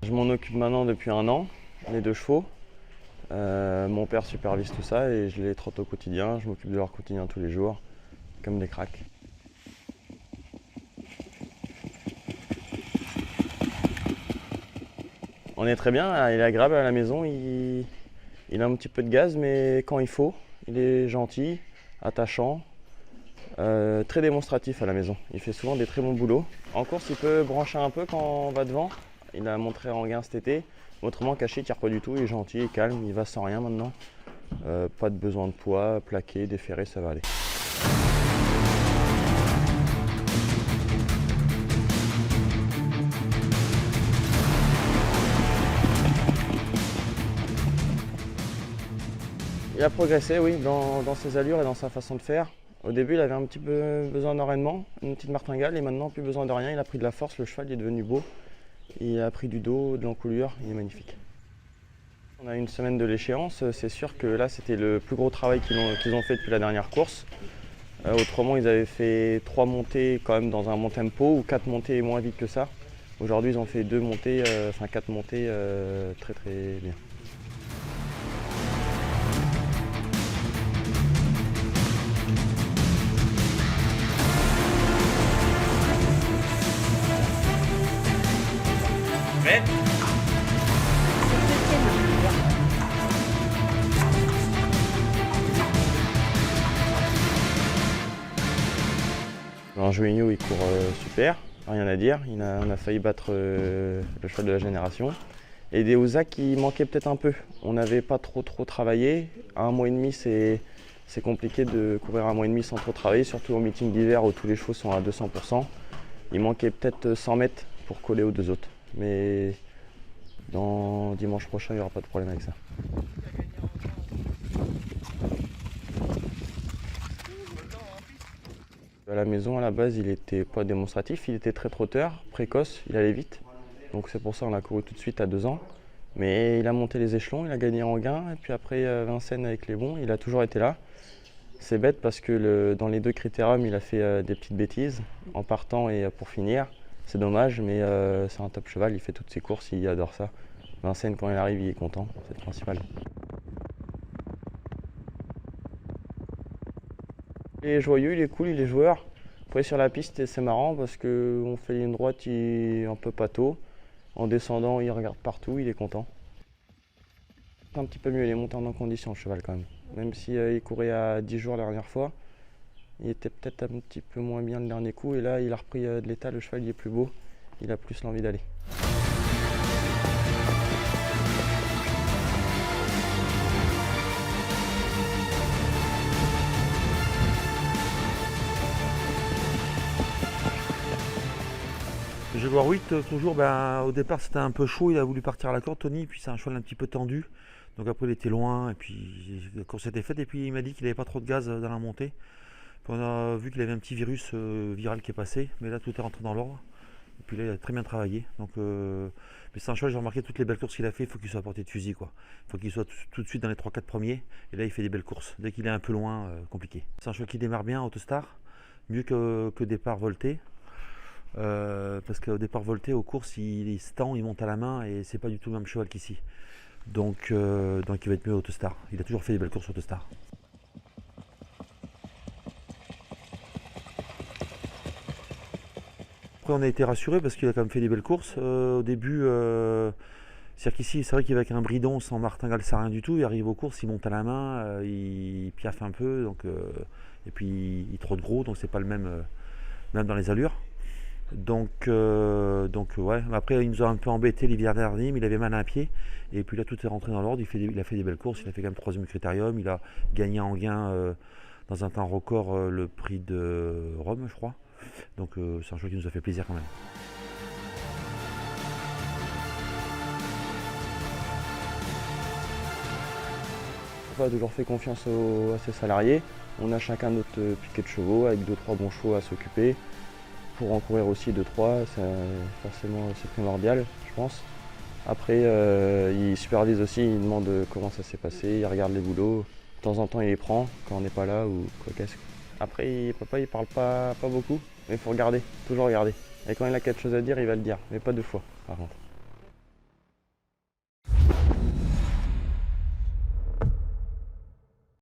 Je m'en occupe maintenant depuis 1 an, les 2 chevaux. Mon père supervise tout ça et je les trotte au quotidien. Je m'occupe de leur quotidien tous les jours, comme des cracks. On est très bien, il est agréable à la maison, il a un petit peu de gaz, mais quand il faut, il est gentil, attachant, très démonstratif à la maison. Il fait souvent des très bons boulots. En course, il peut brancher un peu quand on va devant. Il a montré en gain cet été. Autrement, caché, il ne tire pas du tout, il est gentil, il est calme, il va sans rien maintenant. Pas de besoin de poids, plaqué, déferré, ça va aller. Il a progressé, oui, dans ses allures et dans sa façon de faire. Au début, il avait un petit peu besoin d'enraînement, une petite martingale, et maintenant, plus besoin de rien. Il a pris de la force, le cheval il est devenu beau. Il a pris du dos, de l'encoulure, il est magnifique. On a une semaine de l'échéance, c'est sûr que là, c'était le plus gros travail qu'ils ont fait depuis la dernière course. Autrement, ils avaient fait 3 montées quand même dans un bon tempo, ou 4 montées moins vite que ça. Aujourd'hui, ils ont fait 2 montées, 4 montées très très bien. Alors Juninho, il court super, rien à dire. On a failli battre le cheval de la génération. Et des Houzac qui manquaient peut-être un peu. On n'avait pas trop travaillé. À 1 mois et demi, c'est compliqué de courir 1 mois et demi sans trop travailler, surtout au meeting d'hiver où tous les chevaux sont à 200%. Il manquait peut-être 100 mètres pour coller aux 2 autres. Mais dimanche prochain, il n'y aura pas de problème avec ça. À la maison, à la base, il n'était pas démonstratif, il était très trotteur, précoce, il allait vite. Donc c'est pour ça qu'on a couru tout de suite à 2 ans. Mais il a monté les échelons, il a gagné en gain. Et puis après, Vincennes avec les bons, il a toujours été là. C'est bête parce que dans les 2 critériums, il a fait des petites bêtises en partant et pour finir. C'est dommage, mais c'est un top cheval, il fait toutes ses courses, il adore ça. Vincennes, quand il arrive, il est content, c'est le principal. Il est joyeux, il est cool, il est joueur. Après sur la piste, c'est marrant parce qu'on fait une droite, il est un peu pâteau. En descendant, il regarde partout, il est content. C'est un petit peu mieux, il est monté en condition le cheval quand même. Même s'il courait à 10 jours la dernière fois, il était peut-être un petit peu moins bien le dernier coup. Et là, il a repris de l'état, le cheval il est plus beau, il a plus l'envie d'aller. Je vais voir 8, toujours, au départ c'était un peu chaud, il a voulu partir à la corde Tony, puis c'est un cheval un petit peu tendu. Donc après il était loin, et puis la course était faite, et puis il m'a dit qu'il n'avait pas trop de gaz dans la montée. Puis on a vu qu'il avait un petit virus viral qui est passé, mais là tout est rentré dans l'ordre. Et puis là il a très bien travaillé. Donc, mais c'est un cheval, j'ai remarqué toutes les belles courses qu'il a fait, il faut qu'il soit à portée de fusil, quoi. Il faut qu'il soit tout de suite dans les 3-4 premiers, et là il fait des belles courses. Dès qu'il est un peu loin, compliqué. C'est un cheval qui démarre bien, Autostar, mieux que départ volté. Parce qu'au départ volté aux courses il se tend, il monte à la main et c'est pas du tout le même cheval qu'ici. Donc il va être mieux Autostar. Il a toujours fait des belles courses Autostar. Après on a été rassurés parce qu'il a quand même fait des belles courses. Au début, c'est-à-dire qu'ici c'est vrai qu'il va avec un bridon sans martingale, ça rien du tout. Il arrive aux courses, il monte à la main, il piaffe un peu, et puis il trotte gros, donc c'est pas le même, même dans les allures. Donc ouais, après il nous a un peu embêté l'hiver dernier, mais il avait mal à un pied. Et puis là tout est rentré dans l'ordre, il a fait des belles courses, il a fait quand même 3e critérium, il a gagné en gain dans un temps record le prix de Rome je crois. Donc c'est un choix qui nous a fait plaisir quand même. On a toujours fait confiance à ses salariés. On a chacun notre piquet de chevaux avec 2-3 bons chevaux à s'occuper. Pour en courir aussi 2-3, c'est primordial, je pense. Après, il supervise aussi, il demande comment ça s'est passé, il regarde les boulots. De temps en temps, il les prend quand on n'est pas là ou quoi qu'est-ce. Après, papa, il parle pas beaucoup, mais il faut regarder, toujours regarder. Et quand il a quelque chose à dire, il va le dire, mais pas 2 fois, par contre.